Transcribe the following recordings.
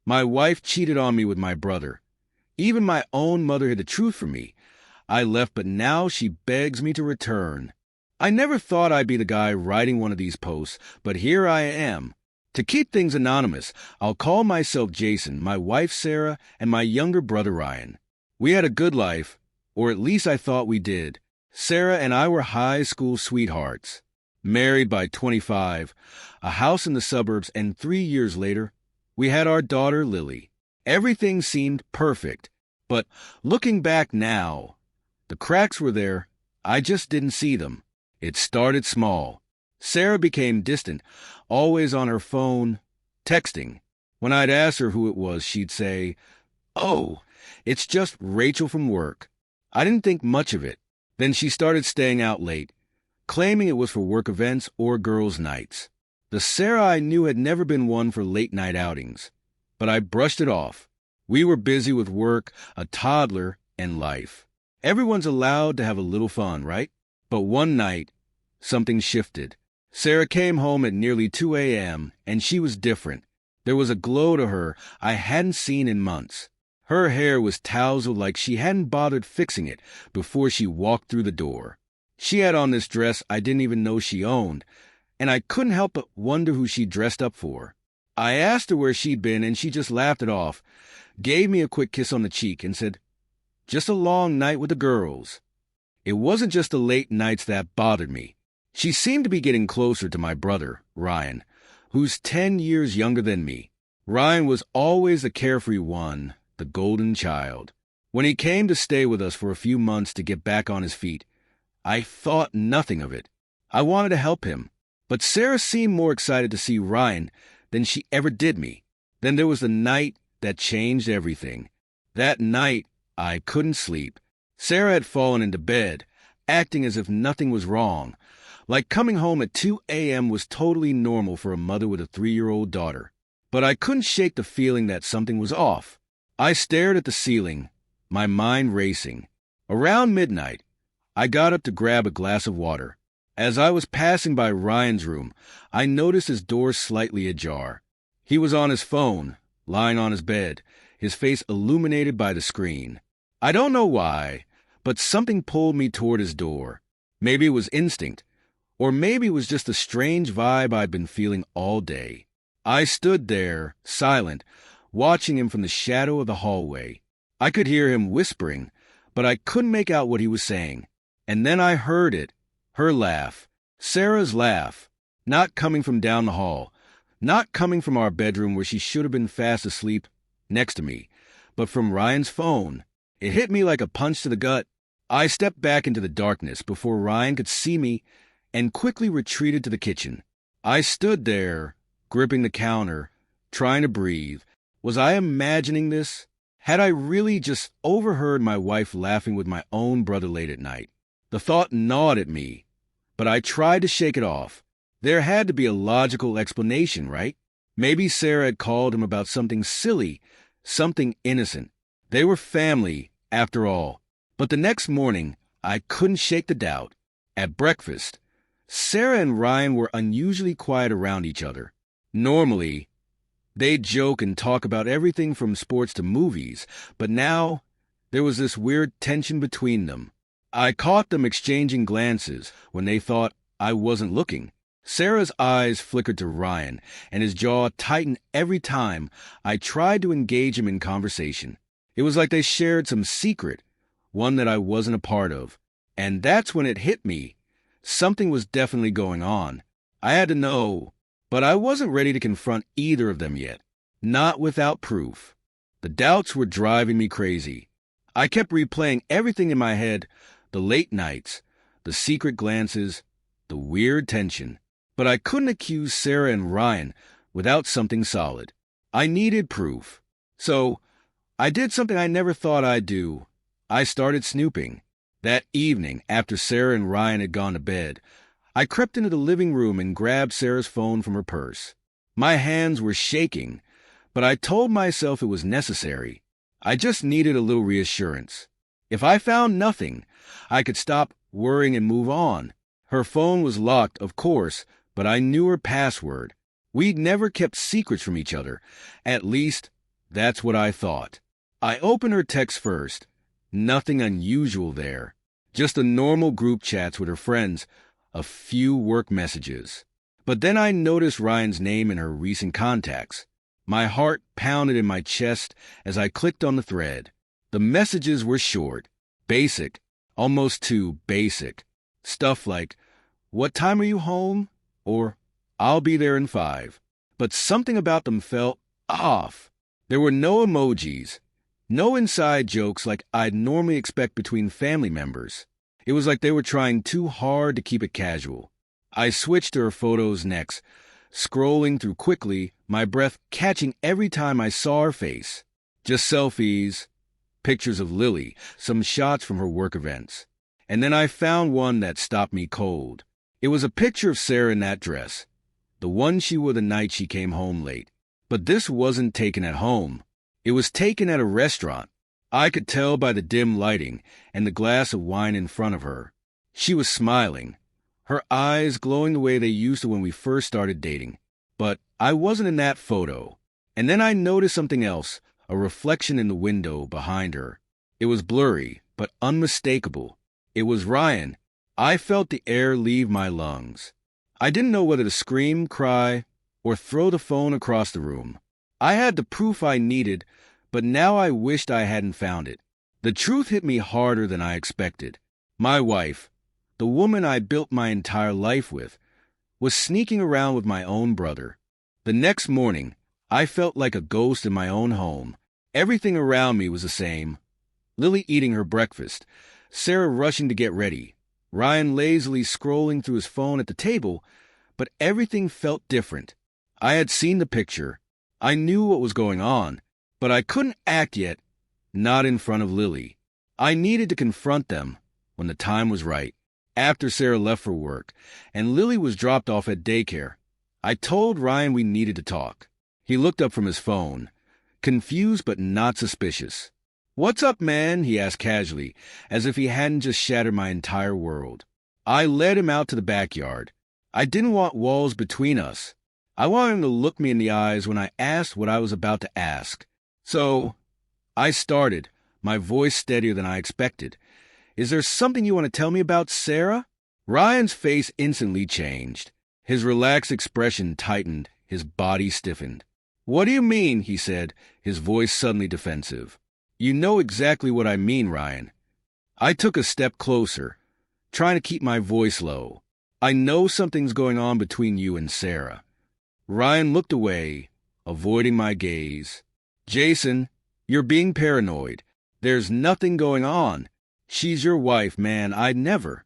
My wife cheated on me with my brother. Even my own mother hid the truth from me. I left, but now she begs me to return. I never thought I'd be the guy writing one of these posts, but here I am. To keep things anonymous, I'll call myself Jason, my wife Sarah, and my younger brother Ryan. We had a good life, or at least I thought we did. Sarah and I were high school sweethearts. Married by 25, a house in the suburbs, and 3 years later, we had our daughter Lily. Everything seemed perfect, but looking back now, the cracks were there. I just didn't see them. It started small. Sarah became distant, always on her phone, texting. When I'd ask her who it was, she'd say, "Oh, it's just Rachel from work." I didn't think much of it. Then she started staying out late, claiming it was for work events or girls' nights. The Sarah I knew had never been one for late-night outings, but I brushed it off. We were busy with work, a toddler, and life. Everyone's allowed to have a little fun, right? But one night, something shifted. Sarah came home at nearly 2 a.m., and she was different. There was a glow to her I hadn't seen in months. Her hair was tousled like she hadn't bothered fixing it before she walked through the door. She had on this dress I didn't even know she owned, and I couldn't help but wonder who she dressed up for. I asked her where she'd been, and she just laughed it off, gave me a quick kiss on the cheek, and said, "Just a long night with the girls." It wasn't just the late nights that bothered me. She seemed to be getting closer to my brother, Ryan, who's 10 years younger than me. Ryan was always the carefree one, the golden child. When he came to stay with us for a few months to get back on his feet, I thought nothing of it. I wanted to help him. But Sarah seemed more excited to see Ryan than she ever did me. Then there was the night that changed everything. That night, I couldn't sleep. Sarah had fallen into bed, acting as if nothing was wrong, like coming home at 2 a.m. was totally normal for a mother with a 3-year-old daughter. But I couldn't shake the feeling that something was off. I stared at the ceiling, my mind racing. Around midnight, I got up to grab a glass of water. As I was passing by Ryan's room, I noticed his door slightly ajar. He was on his phone, lying on his bed, his face illuminated by the screen. I don't know why, but something pulled me toward his door. Maybe it was instinct, or maybe it was just the strange vibe I'd been feeling all day. I stood there, silent, watching him from the shadow of the hallway. I could hear him whispering, but I couldn't make out what he was saying. And then I heard it. Her laugh, Sarah's laugh, not coming from down the hall, not coming from our bedroom where she should have been fast asleep next to me, but from Ryan's phone. It hit me like a punch to the gut. I stepped back into the darkness before Ryan could see me and quickly retreated to the kitchen. I stood there, gripping the counter, trying to breathe. Was I imagining this? Had I really just overheard my wife laughing with my own brother late at night? The thought gnawed at me, but I tried to shake it off. There had to be a logical explanation, right? Maybe Sarah had called him about something silly, something innocent. They were family, after all. But the next morning, I couldn't shake the doubt. At breakfast, Sarah and Ryan were unusually quiet around each other. Normally, they'd joke and talk about everything from sports to movies, but now there was this weird tension between them. I caught them exchanging glances when they thought I wasn't looking. Sarah's eyes flickered to Ryan, and his jaw tightened every time I tried to engage him in conversation. It was like they shared some secret, one that I wasn't a part of. And that's when it hit me. Something was definitely going on. I had to know, but I wasn't ready to confront either of them yet. Not without proof. The doubts were driving me crazy. I kept replaying everything in my head, the late nights, the secret glances, the weird tension. But I couldn't accuse Sarah and Ryan without something solid. I needed proof. So I did something I never thought I'd do. I started snooping. That evening, after Sarah and Ryan had gone to bed, I crept into the living room and grabbed Sarah's phone from her purse. My hands were shaking, but I told myself it was necessary. I just needed a little reassurance. If I found nothing, I could stop worrying and move on. Her phone was locked, of course, but I knew her password. We'd never kept secrets from each other. At least, That's what I thought. I opened her text first. Nothing unusual there. Just a normal group chats with her friends. A few work messages. But then I noticed Ryan's name in her recent contacts. My heart pounded in my chest as I clicked on the thread. The messages were short, basic, almost too basic. Stuff like, "What time are you home?" or "I'll be there in 5. But something about them felt off. There were no emojis, no inside jokes like I'd normally expect between family members. It was like they were trying too hard to keep it casual. I switched to her photos next, scrolling through quickly, my breath catching every time I saw her face. Just selfies, pictures of Lily, some shots from her work events. And then I found one that stopped me cold. It was a picture of Sarah in that dress, the one she wore the night she came home late. But this wasn't taken at home. It was taken at a restaurant. I could tell by the dim lighting and the glass of wine in front of her. She was smiling, her eyes glowing the way they used to when we first started dating. But I wasn't in that photo. And then I noticed something else, a reflection in the window behind her. It was blurry, but unmistakable. It was Ryan. I felt the air leave my lungs. I didn't know whether to scream, cry, or throw the phone across the room. I had the proof I needed, but now I wished I hadn't found it. The truth hit me harder than I expected. My wife, the woman I built my entire life with, was sneaking around with my own brother. The next morning, I felt like a ghost in my own home. Everything around me was the same. Lily eating her breakfast, Sarah rushing to get ready, Ryan lazily scrolling through his phone at the table, but everything felt different. I had seen the picture. I knew what was going on, but I couldn't act yet, not in front of Lily. I needed to confront them when the time was right. After Sarah left for work, and Lily was dropped off at daycare, I told Ryan we needed to talk. He looked up from his phone, confused but not suspicious. "What's up, man?" he asked casually, as if he hadn't just shattered my entire world. I led him out to the backyard. I didn't want walls between us. I wanted him to look me in the eyes when I asked what I was about to ask. So, I started, my voice steadier than I expected. "Is there something you want to tell me about Sarah?" Ryan's face instantly changed. His relaxed expression tightened, his body stiffened. "What do you mean?" he said, his voice suddenly defensive. "You know exactly what I mean, Ryan." I took a step closer, trying to keep my voice low. "I know something's going on between you and Sarah." Ryan looked away, avoiding my gaze. "Jason, you're being paranoid. There's nothing going on. She's your wife, man. I'd never."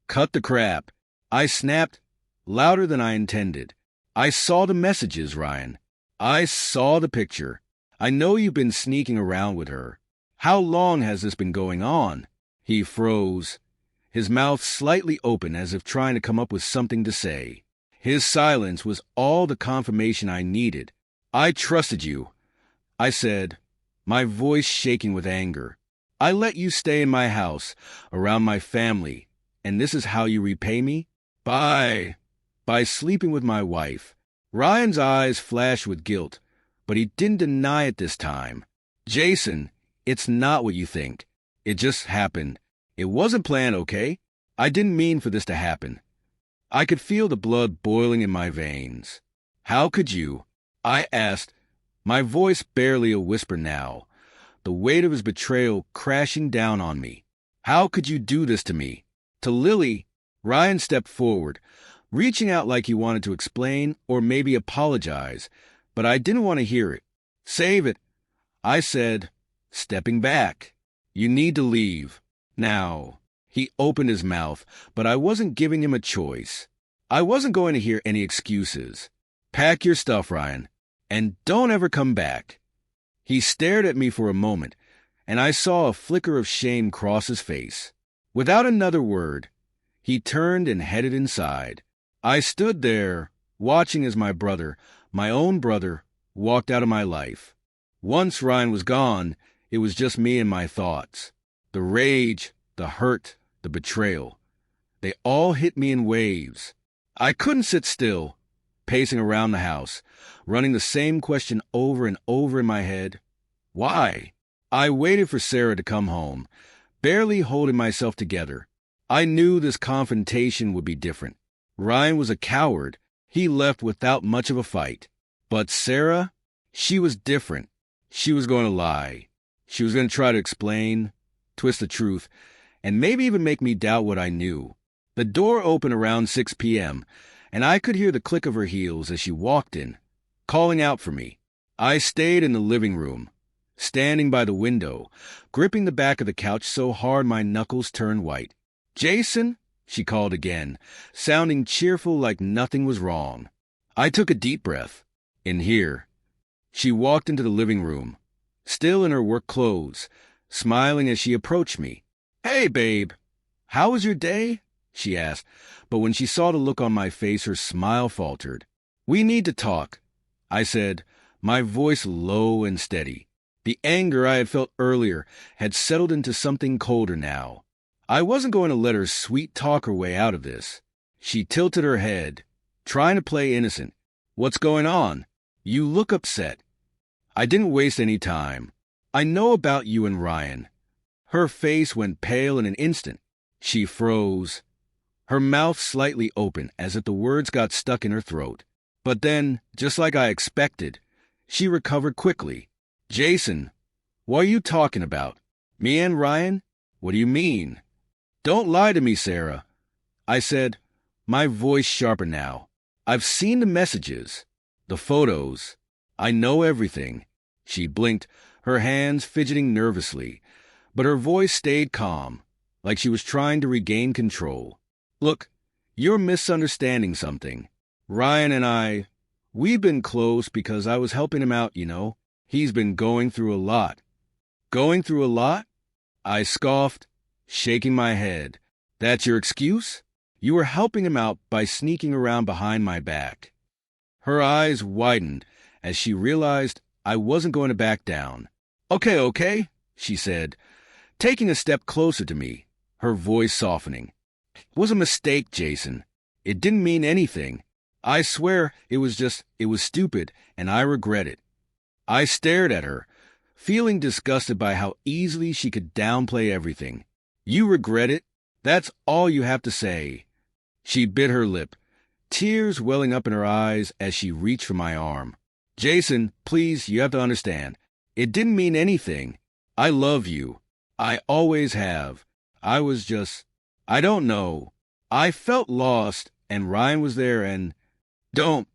"Cut the crap." I snapped, louder than I intended. "I saw the messages, Ryan. I saw the picture. I know you've been sneaking around with her. How long has this been going on?" He froze, his mouth slightly open as if trying to come up with something to say. His silence was all the confirmation I needed. "I trusted you," I said, my voice shaking with anger. "I let you stay in my house, around my family, and this is how you repay me? By sleeping with my wife." Ryan's eyes flashed with guilt, but he didn't deny it this time. "Jason, it's not what you think. It just happened. It wasn't planned, okay? I didn't mean for this to happen." I could feel the blood boiling in my veins. "How could you?" I asked, my voice barely a whisper now, the weight of his betrayal crashing down on me. "How could you do this to me?" To Lily, Ryan stepped forward, reaching out like he wanted to explain or maybe apologize, but I didn't want to hear it. "Save it," I said, stepping back. "You need to leave. Now." He opened his mouth, but I wasn't giving him a choice. I wasn't going to hear any excuses. "Pack your stuff, Ryan, and don't ever come back." He stared at me for a moment, and I saw a flicker of shame cross his face. Without another word, he turned and headed inside. I stood there, watching as my brother, my own brother, walked out of my life. Once Ryan was gone, it was just me and my thoughts. The rage, the hurt, the betrayal. They all hit me in waves. I couldn't sit still. pacing around the house, running the same question over and over in my head. Why? I waited for Sarah to come home, barely holding myself together. I knew this confrontation would be different. Ryan was a coward. He left without much of a fight. But Sarah, she was different. She was going to lie. She was going to try to explain, twist the truth, and maybe even make me doubt what I knew. The door opened around 6 p.m., and I could hear the click of her heels as she walked in, calling out for me. I stayed in the living room, standing by the window, gripping the back of the couch so hard my knuckles turned white. "Jason?" she called again, sounding cheerful like nothing was wrong. I took a deep breath. In here. She walked into the living room, still in her work clothes, smiling as she approached me. "Hey, babe. How was your day?" she asked, but when she saw the look on my face, her smile faltered. "We need to talk," I said, my voice low and steady. The anger I had felt earlier had settled into something colder now. I wasn't going to let her sweet-talk her way out of this. She tilted her head, trying to play innocent. "What's going on? You look upset." I didn't waste any time. "I know about you and Ryan." Her face went pale in an instant. She froze, her mouth slightly open as if the words got stuck in her throat. But then, just like I expected, she recovered quickly. "Jason, what are you talking about? Me and Ryan? What do you mean?" "Don't lie to me, Sarah," I said, my voice sharper now. "I've seen the messages, the photos. I know everything." She blinked, her hands fidgeting nervously, but her voice stayed calm, like she was trying to regain control. "Look, you're misunderstanding something. Ryan and we've been close because I was helping him out, you know. He's been going through a lot." "Going through a lot?" I scoffed, shaking my head. "That's your excuse? You were helping him out by sneaking around behind my back." Her eyes widened as she realized I wasn't going to back down. Okay, she said, taking a step closer to me, her voice softening. "It was a mistake, Jason. It didn't mean anything. I swear it was stupid, and I regret it." I stared at her, feeling disgusted by how easily she could downplay everything. "You regret it? That's all you have to say." She bit her lip, tears welling up in her eyes as she reached for my arm. "Jason, please, you have to understand. It didn't mean anything. I love you. I always have. I don't know. I felt lost, and Ryan was there, and—" "Don't—"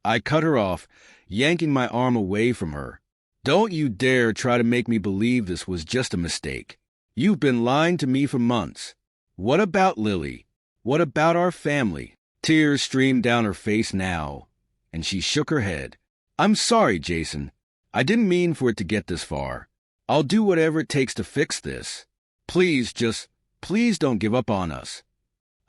I cut her off, yanking my arm away from her. "Don't you dare try to make me believe this was just a mistake. You've been lying to me for months. What about Lily? What about our family?" Tears streamed down her face now, and she shook her head. "I'm sorry, Jason. I didn't mean for it to get this far. I'll do whatever it takes to fix this. Please don't give up on us."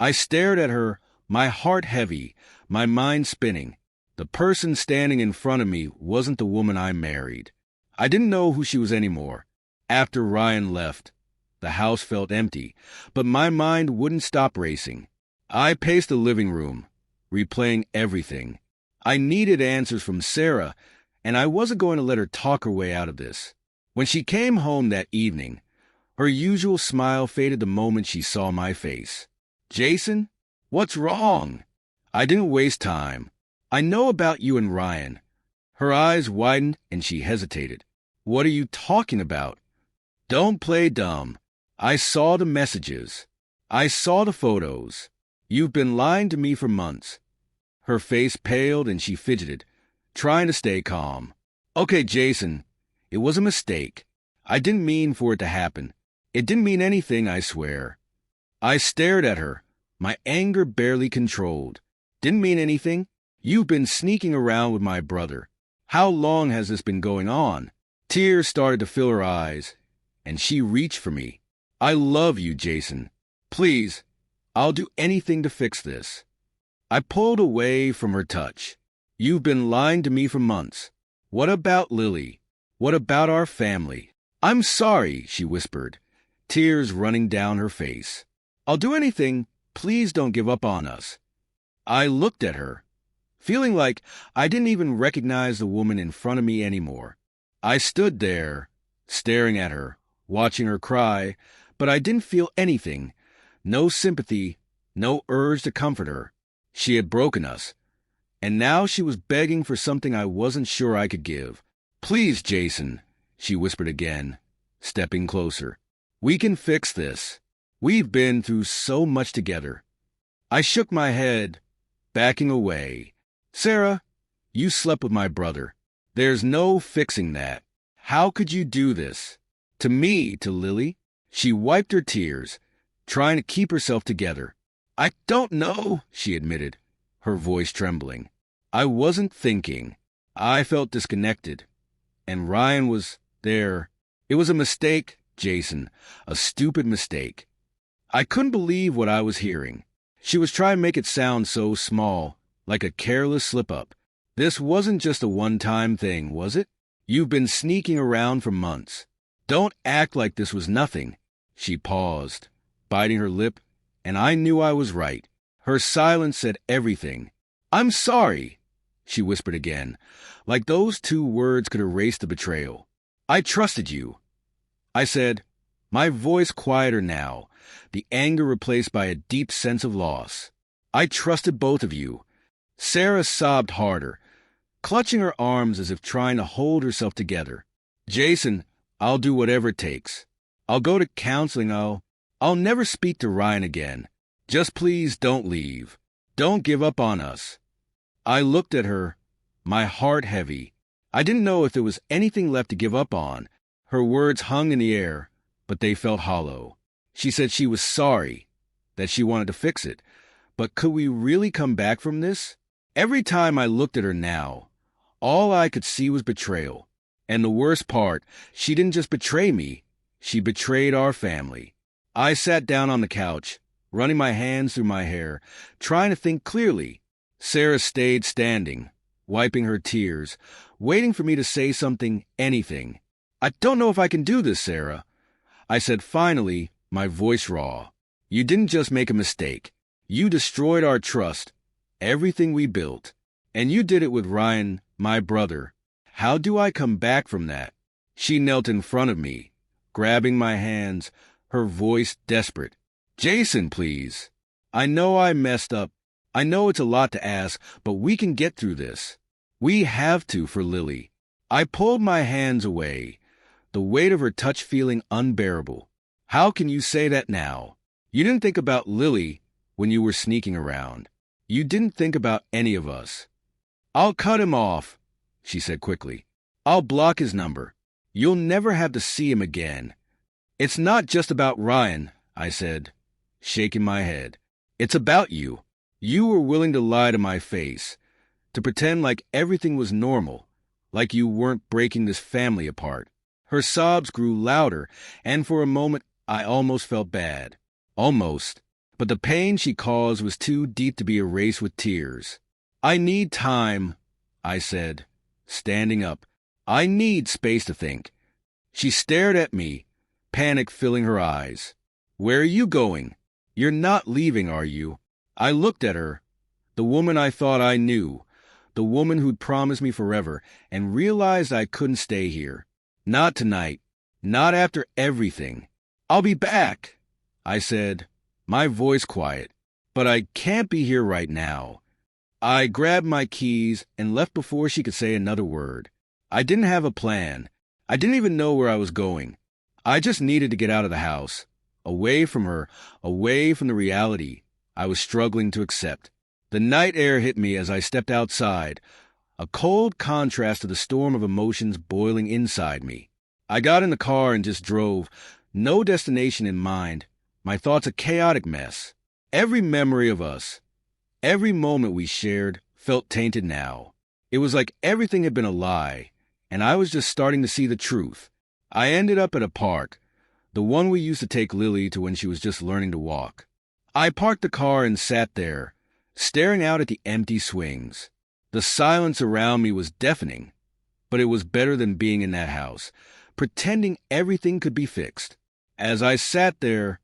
I stared at her, my heart heavy, my mind spinning. The person standing in front of me wasn't the woman I married. I didn't know who she was anymore. After Ryan left, the house felt empty, but my mind wouldn't stop racing. I paced the living room, replaying everything. I needed answers from Sarah, and I wasn't going to let her talk her way out of this. When she came home that evening, her usual smile faded the moment she saw my face. "Jason, what's wrong?" I didn't waste time. "I know about you and Ryan." Her eyes widened and she hesitated. "What are you talking about?" "Don't play dumb. I saw the messages. I saw the photos. You've been lying to me for months." Her face paled and she fidgeted, trying to stay calm. "Okay, Jason, it was a mistake. I didn't mean for it to happen. It didn't mean anything, I swear." I stared at her, my anger barely controlled. "Didn't mean anything? You've been sneaking around with my brother. How long has this been going on?" Tears started to fill her eyes, and she reached for me. "I love you, Jason. Please, I'll do anything to fix this." I pulled away from her touch. "You've been lying to me for months. What about Lily? What about our family?" "I'm sorry," she whispered, tears running down her face. "I'll do anything. Please don't give up on us." I looked at her, feeling like I didn't even recognize the woman in front of me anymore. I stood there, staring at her, watching her cry, but I didn't feel anything. No sympathy, no urge to comfort her. She had broken us, and now she was begging for something I wasn't sure I could give. "Please, Jason," she whispered again, stepping closer. "We can fix this. We've been through so much together." I shook my head, backing away. "Sarah, you slept with my brother. There's no fixing that. How could you do this? To me, to Lily?" She wiped her tears, trying to keep herself together. "I don't know," she admitted, her voice trembling. "I wasn't thinking. I felt disconnected. And Ryan was there. It was a mistake, Jason, a stupid mistake." I couldn't believe what I was hearing. She was trying to make it sound so small, like a careless slip-up. This wasn't just a one-time thing, was it? You've been sneaking around for months. Don't act like this was nothing. She paused, biting her lip, and I knew I was right. Her silence said everything. "I'm sorry," she whispered again, like those two words could erase the betrayal. "I trusted you." I said, my voice quieter now, the anger replaced by a deep sense of loss. "I trusted both of you." Sarah sobbed harder, clutching her arms as if trying to hold herself together. "Jason, I'll do whatever it takes. I'll go to counseling. I'll never speak to Ryan again. Just please don't leave. Don't give up on us." I looked at her, my heart heavy. I didn't know if there was anything left to give up on. Her words hung in the air, but they felt hollow. She said she was sorry, that she wanted to fix it. But could we really come back from this? Every time I looked at her now, all I could see was betrayal. And the worst part, she didn't just betray me, she betrayed our family. I sat down on the couch, running my hands through my hair, trying to think clearly. Sarah stayed standing, wiping her tears, waiting for me to say something, anything. "I don't know if I can do this, Sarah," I said finally, my voice raw. "You didn't just make a mistake. You destroyed our trust, everything we built. And you did it with Ryan, my brother. How do I come back from that?" She knelt in front of me, grabbing my hands, her voice desperate. "Jason, please. I know I messed up. I know it's a lot to ask, but we can get through this. We have to for Lily." I pulled my hands away, the weight of her touch feeling unbearable. "How can you say that now? You didn't think about Lily when you were sneaking around. You didn't think about any of us." "I'll cut him off," she said quickly. "I'll block his number. You'll never have to see him again." "It's not just about Ryan," I said, shaking my head. "It's about you. You were willing to lie to my face, to pretend like everything was normal, like you weren't breaking this family apart." Her sobs grew louder, and for a moment I almost felt bad. Almost. But the pain she caused was too deep to be erased with tears. "I need time," I said, standing up. "I need space to think." She stared at me, panic filling her eyes. "Where are you going? You're not leaving, are you?" I looked at her, the woman I thought I knew, the woman who'd promised me forever, and realized I couldn't stay here. Not tonight. Not after everything. "I'll be back," I said, my voice quiet. "But I can't be here right now." I grabbed my keys and left before she could say another word. I didn't have a plan. I didn't even know where I was going. I just needed to get out of the house, away from her, away from the reality I was struggling to accept. The night air hit me as I stepped outside, a cold contrast to the storm of emotions boiling inside me. I got in the car and just drove, no destination in mind, my thoughts a chaotic mess. Every memory of us, every moment we shared, felt tainted now. It was like everything had been a lie, and I was just starting to see the truth. I ended up at a park, the one we used to take Lily to when she was just learning to walk. I parked the car and sat there, staring out at the empty swings. The silence around me was deafening, but it was better than being in that house, pretending everything could be fixed. As I sat there,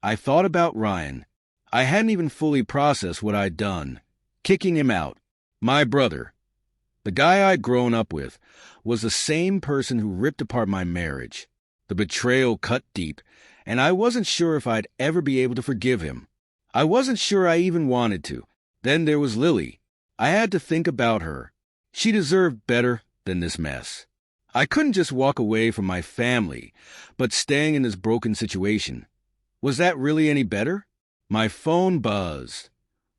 I thought about Ryan. I hadn't even fully processed what I'd done, kicking him out, My brother, the guy I'd grown up with, was the same person who ripped apart my marriage. The betrayal cut deep, and I wasn't sure if I'd ever be able to forgive him. I wasn't sure I even wanted to. Then there was Lily. I had to think about her. She deserved better than this mess. I couldn't just walk away from my family, but staying in this broken situation. Was that really any better? My phone buzzed,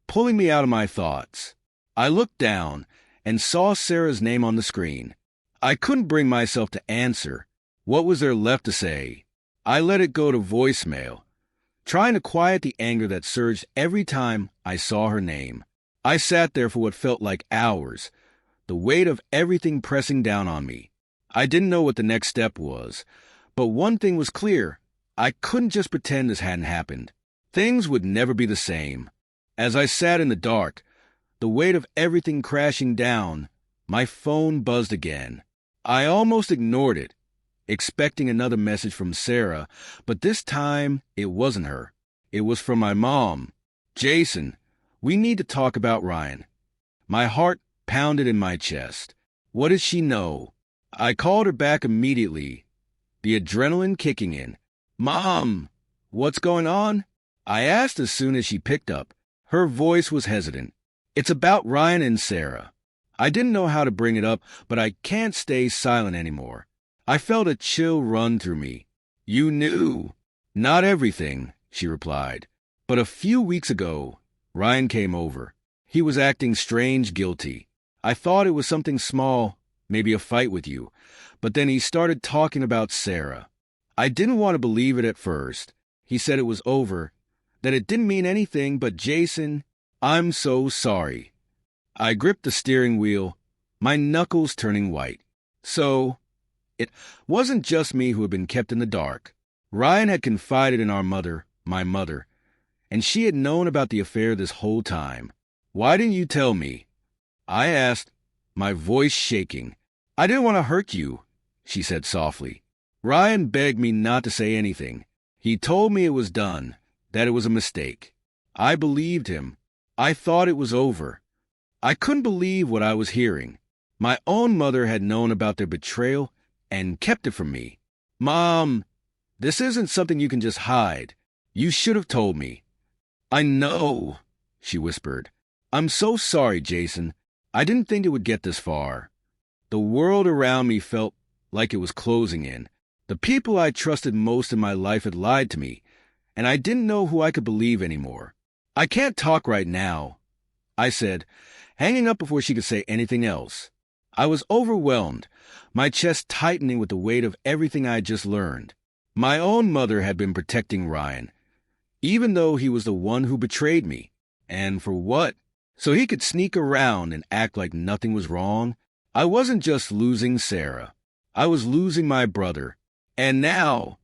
pulling me out of my thoughts. I looked down and saw Sarah's name on the screen. I couldn't bring myself to answer. What was there left to say? I let it go to voicemail, trying to quiet the anger that surged every time I saw her name. I sat there for what felt like hours, the weight of everything pressing down on me. I didn't know what the next step was, but one thing was clear. I couldn't just pretend this hadn't happened. Things would never be the same. As I sat in the dark, the weight of everything crashing down, my phone buzzed again. I almost ignored it, expecting another message from Sarah, but this time it wasn't her. It was from my mom. "Jason, we need to talk about Ryan." My heart pounded in my chest. What did she know? I called her back immediately, the adrenaline kicking in. "Mom, what's going on?" I asked as soon as she picked up. Her voice was hesitant. "It's about Ryan and Sarah." I didn't know how to bring it up, but I can't stay silent anymore. I felt a chill run through me. "You knew." "Not everything," she replied. "But a few weeks ago, Ryan came over. He was acting strange, guilty. I thought it was something small, maybe a fight with you. But then he started talking about Sarah. I didn't want to believe it at first. He said it was over, that it didn't mean anything, but Jason, I'm so sorry." I gripped the steering wheel, my knuckles turning white. So, it wasn't just me who had been kept in the dark. Ryan had confided in our mother, my mother, and she had known about the affair this whole time. "Why didn't you tell me?" I asked, my voice shaking. "I didn't want to hurt you," she said softly. "Ryan begged me not to say anything. He told me it was done, that it was a mistake. I believed him. I thought it was over. I couldn't believe what I was hearing. My own mother had known about their betrayal and kept it from me. "Mom, this isn't something you can just hide. You should have told me." "I know," she whispered. "I'm so sorry, Jason. I didn't think it would get this far." The world around me felt like it was closing in. The people I trusted most in my life had lied to me, and I didn't know who I could believe anymore. "I can't talk right now," I said, hanging up before she could say anything else. I was overwhelmed, my chest tightening with the weight of everything I had just learned. My own mother had been protecting Ryan, even though he was the one who betrayed me. And for what? So he could sneak around and act like nothing was wrong? I wasn't just losing Sarah. I was losing my brother. And now,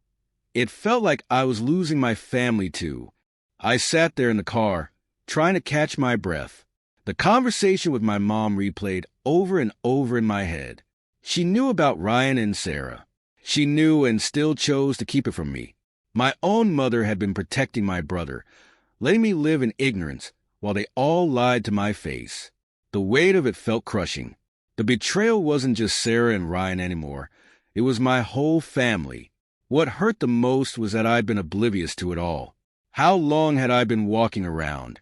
it felt like I was losing my family too. I sat there in the car, trying to catch my breath. The conversation with my mom replayed over and over in my head. She knew about Ryan and Sarah. She knew and still chose to keep it from me. My own mother had been protecting my brother, letting me live in ignorance while they all lied to my face. The weight of it felt crushing. The betrayal wasn't just Sarah and Ryan anymore. It was my whole family. What hurt the most was that I'd been oblivious to it all. How long had I been walking around,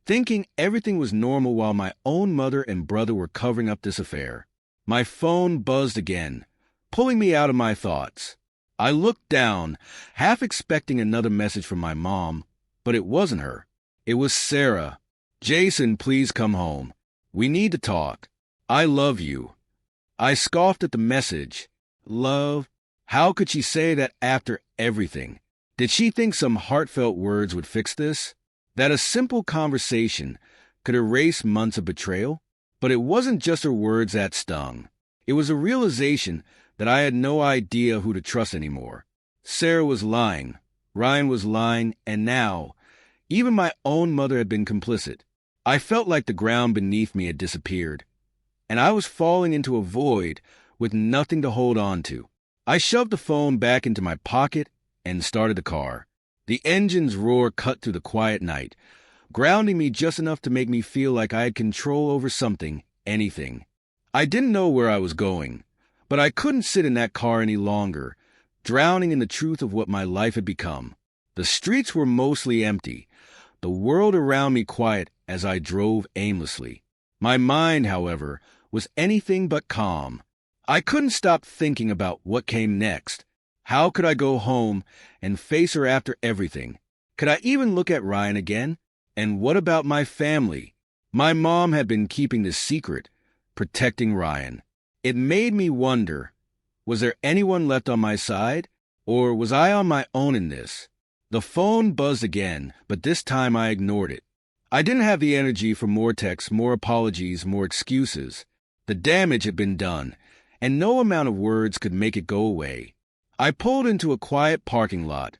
thinking everything was normal while my own mother and brother were covering up this affair? My phone buzzed again, pulling me out of my thoughts. I looked down, half expecting another message from my mom, but it wasn't her. It was Sarah. "Jason, please come home. We need to talk. I love you." I scoffed at the message. Love? How could she say that after everything? Did she think some heartfelt words would fix this? That a simple conversation could erase months of betrayal? But it wasn't just her words that stung. It was a realization that I had no idea who to trust anymore. Sarah was lying, Ryan was lying, and now, even my own mother had been complicit. I felt like the ground beneath me had disappeared, and I was falling into a void with nothing to hold on to. I shoved the phone back into my pocket and started the car. The engine's roar cut through the quiet night, grounding me just enough to make me feel like I had control over something, anything. I didn't know where I was going, but I couldn't sit in that car any longer, drowning in the truth of what my life had become. The streets were mostly empty, the world around me quiet as I drove aimlessly. My mind, however, was anything but calm. I couldn't stop thinking about what came next. How could I go home and face her after everything? Could I even look at Ryan again? And what about my family? My mom had been keeping this secret, protecting Ryan. It made me wonder, was there anyone left on my side? Or was I on my own in this? The phone buzzed again, but this time I ignored it. I didn't have the energy for more texts, more apologies, more excuses. The damage had been done, and no amount of words could make it go away. I pulled into a quiet parking lot,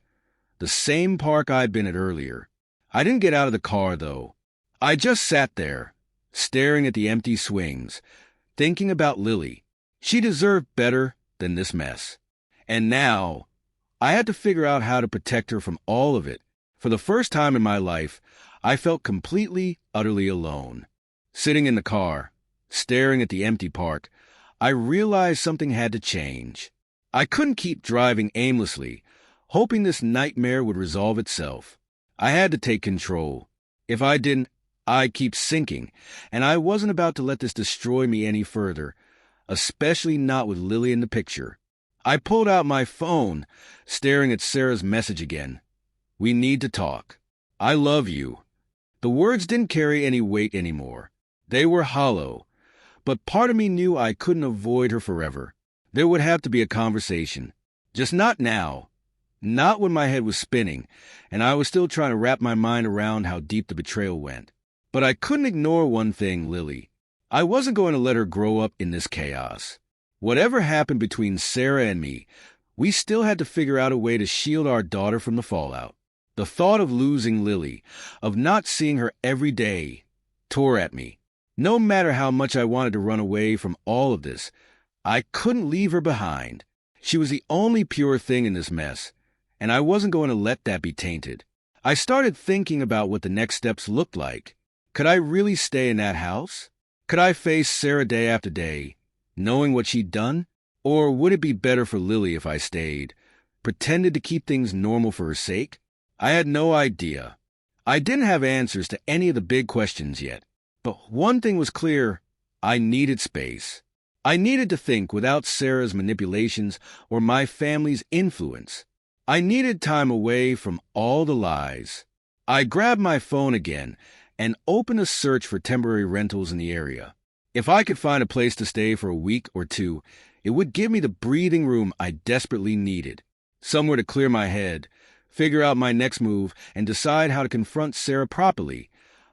the same park I'd been at earlier. I didn't get out of the car, though. I just sat there, staring at the empty swings, thinking about Lily. She deserved better than this mess. And now, I had to figure out how to protect her from all of it. For the first time in my life, I felt completely, utterly alone. Sitting in the car, staring at the empty park, I realized something had to change. I couldn't keep driving aimlessly, hoping this nightmare would resolve itself. I had to take control. If I didn't, I'd keep sinking, and I wasn't about to let this destroy me any further, especially not with Lily in the picture. I pulled out my phone, staring at Sarah's message again. "We need to talk. I love you." The words didn't carry any weight anymore. They were hollow. But part of me knew I couldn't avoid her forever. There would have to be a conversation. Just not now. Not when my head was spinning, and I was still trying to wrap my mind around how deep the betrayal went. But I couldn't ignore one thing, Lily. I wasn't going to let her grow up in this chaos. Whatever happened between Sarah and me, we still had to figure out a way to shield our daughter from the fallout. The thought of losing Lily, of not seeing her every day, tore at me. No matter how much I wanted to run away from all of this, I couldn't leave her behind. She was the only pure thing in this mess, and I wasn't going to let that be tainted. I started thinking about what the next steps looked like. Could I really stay in that house? Could I face Sarah day after day, knowing what she'd done? Or would it be better for Lily if I stayed, pretended to keep things normal for her sake? I had no idea. I didn't have answers to any of the big questions yet. But one thing was clear: I needed space. I needed to think without Sarah's manipulations or my family's influence. I needed time away from all the lies. I grabbed my phone again and opened a search for temporary rentals in the area. If I could find a place to stay for a week or two, it would give me the breathing room I desperately needed. Somewhere to clear my head, figure out my next move, and decide how to confront Sarah properly,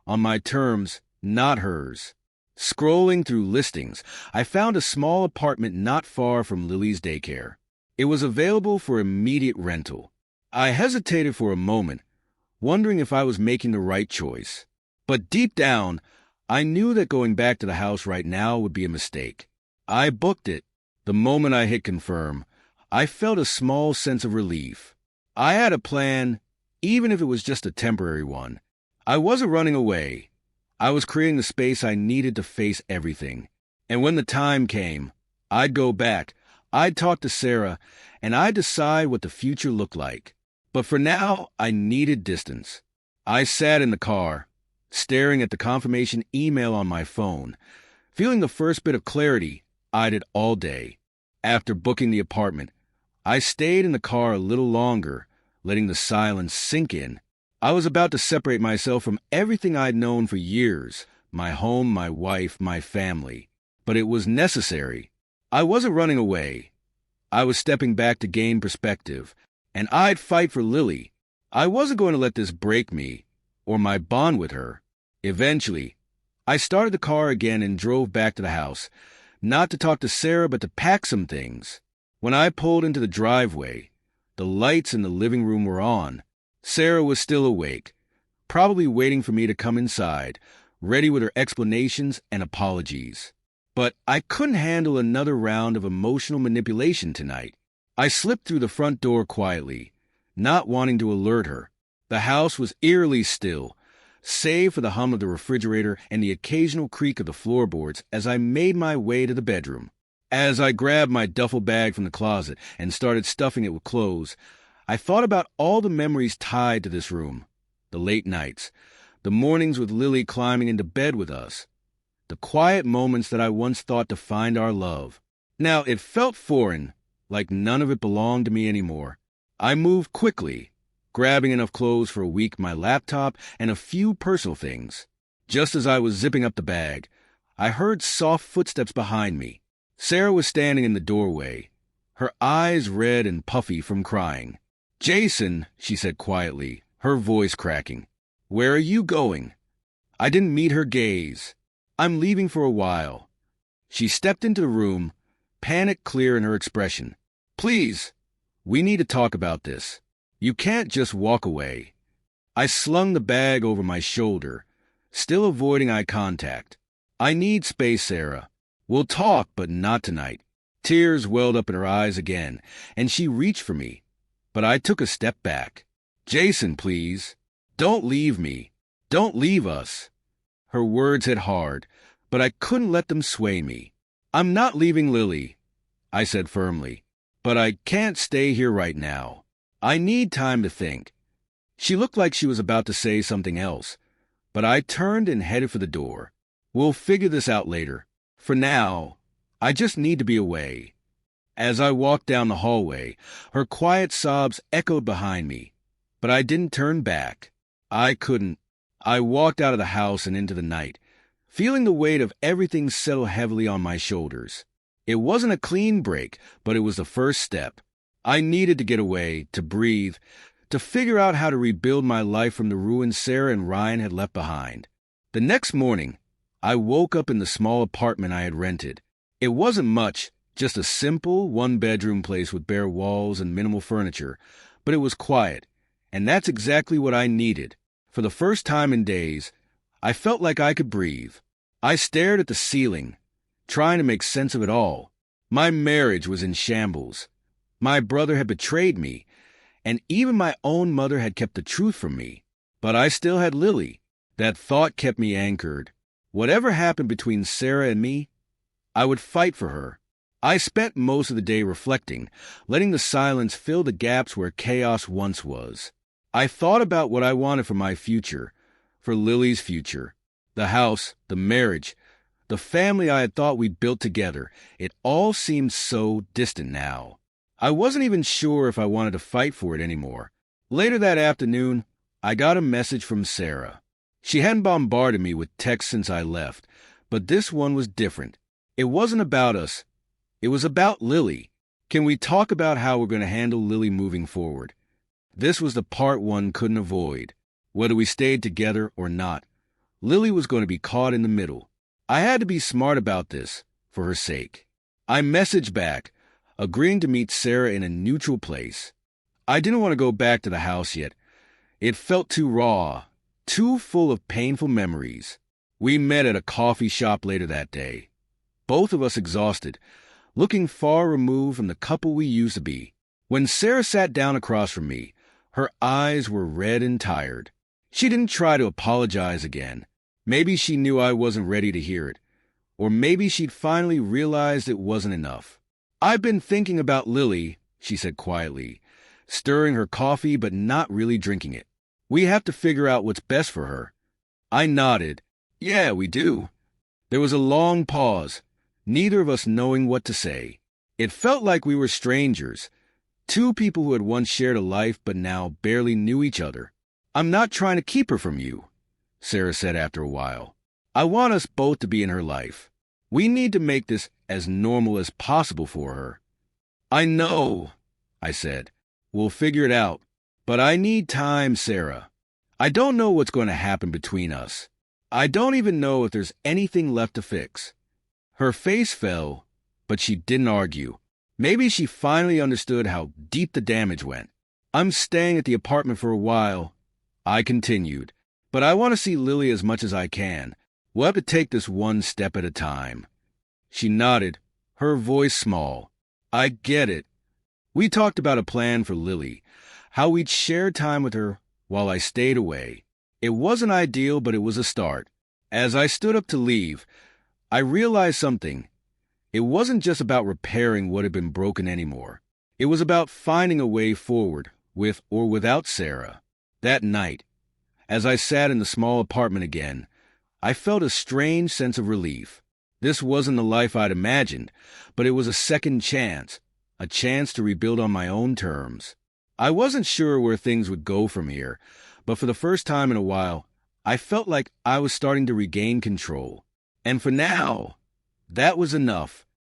on my terms, not hers. Scrolling through listings, I found a small apartment not far from Lily's daycare. It was available for immediate rental. I hesitated for a moment, wondering if I was making the right choice. But deep down, I knew that going back to the house right now would be a mistake. I booked it. The moment I hit confirm, I felt a small sense of relief. I had a plan, even if it was just a temporary one. I wasn't running away. I was creating the space I needed to face everything. And when the time came, I'd go back, I'd talk to Sarah, and I'd decide what the future looked like. But for now, I needed distance. I sat in the car, staring at the confirmation email on my phone, feeling the first bit of clarity I'd had all day. After booking the apartment, I stayed in the car a little longer, letting the silence sink in. I was about to separate myself from everything I'd known for years, my home, my wife, my family. But it was necessary. I wasn't running away. I was stepping back to gain perspective, and I'd fight for Lily. I wasn't going to let this break me, or my bond with her. Eventually, I started the car again and drove back to the house, not to talk to Sarah, but to pack some things. When I pulled into the driveway, the lights in the living room were on. Sarah was still awake, probably waiting for me to come inside, ready with her explanations and apologies. But I couldn't handle another round of emotional manipulation tonight. I slipped through the front door quietly, not wanting to alert her. The house was eerily still, save for the hum of the refrigerator and the occasional creak of the floorboards as I made my way to the bedroom. As I grabbed my duffel bag from the closet and started stuffing it with clothes, I thought about all the memories tied to this room. The late nights, the mornings with Lily climbing into bed with us, the quiet moments that I once thought defined our love. Now, it felt foreign, like none of it belonged to me anymore. I moved quickly, grabbing enough clothes for a week, my laptop, and a few personal things. Just as I was zipping up the bag, I heard soft footsteps behind me. Sarah was standing in the doorway, her eyes red and puffy from crying. "Jason," she said quietly, her voice cracking. "Where are you going?" I didn't meet her gaze. "I'm leaving for a while." She stepped into the room, panic clear in her expression. "Please, we need to talk about this. You can't just walk away." I slung the bag over my shoulder, still avoiding eye contact. "I need space, Sarah. We'll talk, but not tonight." Tears welled up in her eyes again, and she reached for me, but I took a step back. "Jason, please. Don't leave me. Don't leave us." Her words hit hard, but I couldn't let them sway me. "I'm not leaving Lily," I said firmly, "but I can't stay here right now. I need time to think." She looked like she was about to say something else, but I turned and headed for the door. "We'll figure this out later. For now, I just need to be away." As I walked down the hallway, her quiet sobs echoed behind me, but I didn't turn back. I couldn't. I walked out of the house and into the night, feeling the weight of everything settle heavily on my shoulders. It wasn't a clean break, but it was the first step. I needed to get away, to breathe, to figure out how to rebuild my life from the ruins Sarah and Ryan had left behind. The next morning, I woke up in the small apartment I had rented. It wasn't much, just a simple one-bedroom place with bare walls and minimal furniture, but it was quiet, and that's exactly what I needed. For the first time in days, I felt like I could breathe. I stared at the ceiling, trying to make sense of it all. My marriage was in shambles. My brother had betrayed me, and even my own mother had kept the truth from me. But I still had Lily. That thought kept me anchored. Whatever happened between Sarah and me, I would fight for her. I spent most of the day reflecting, letting the silence fill the gaps where chaos once was. I thought about what I wanted for my future, for Lily's future. The house, the marriage, the family I had thought we'd built together. It all seemed so distant now. I wasn't even sure if I wanted to fight for it anymore. Later that afternoon, I got a message from Sarah. She hadn't bombarded me with texts since I left, but this one was different. It wasn't about us. It was about Lily. "Can we talk about how we're going to handle Lily moving forward?" This was the part one couldn't avoid. Whether we stayed together or not, Lily was going to be caught in the middle. I had to be smart about this, for her sake. I messaged back, agreeing to meet Sarah in a neutral place. I didn't want to go back to the house yet. It felt too raw, too full of painful memories. We met at a coffee shop later that day, both of us exhausted, looking far removed from the couple we used to be. When Sarah sat down across from me, her eyes were red and tired. She didn't try to apologize again. Maybe she knew I wasn't ready to hear it, or maybe she'd finally realized it wasn't enough. "I've been thinking about Lily," she said quietly, stirring her coffee but not really drinking it. "We have to figure out what's best for her." I nodded. "Yeah, we do." There was a long pause, neither of us knowing what to say. It felt like we were strangers, two people who had once shared a life but now barely knew each other. "I'm not trying to keep her from you," Sarah said after a while. "I want us both to be in her life. We need to make this as normal as possible for her." "I know," I said. "We'll figure it out. But I need time, Sarah. I don't know what's going to happen between us. I don't even know if there's anything left to fix." Her face fell, but she didn't argue. Maybe she finally understood how deep the damage went. "I'm staying at the apartment for a while," I continued, "but I want to see Lily as much as I can. We'll have to take this one step at a time." She nodded, her voice small. "I get it." We talked about a plan for Lily, how we'd share time with her while I stayed away. It wasn't ideal, but it was a start. As I stood up to leave, I realized something. It wasn't just about repairing what had been broken anymore. It was about finding a way forward, with or without Sarah. That night, as I sat in the small apartment again, I felt a strange sense of relief. This wasn't the life I'd imagined, but it was a second chance, a chance to rebuild on my own terms. I wasn't sure where things would go from here, but for the first time in a while, I felt like I was starting to regain control. And for now, that was enough.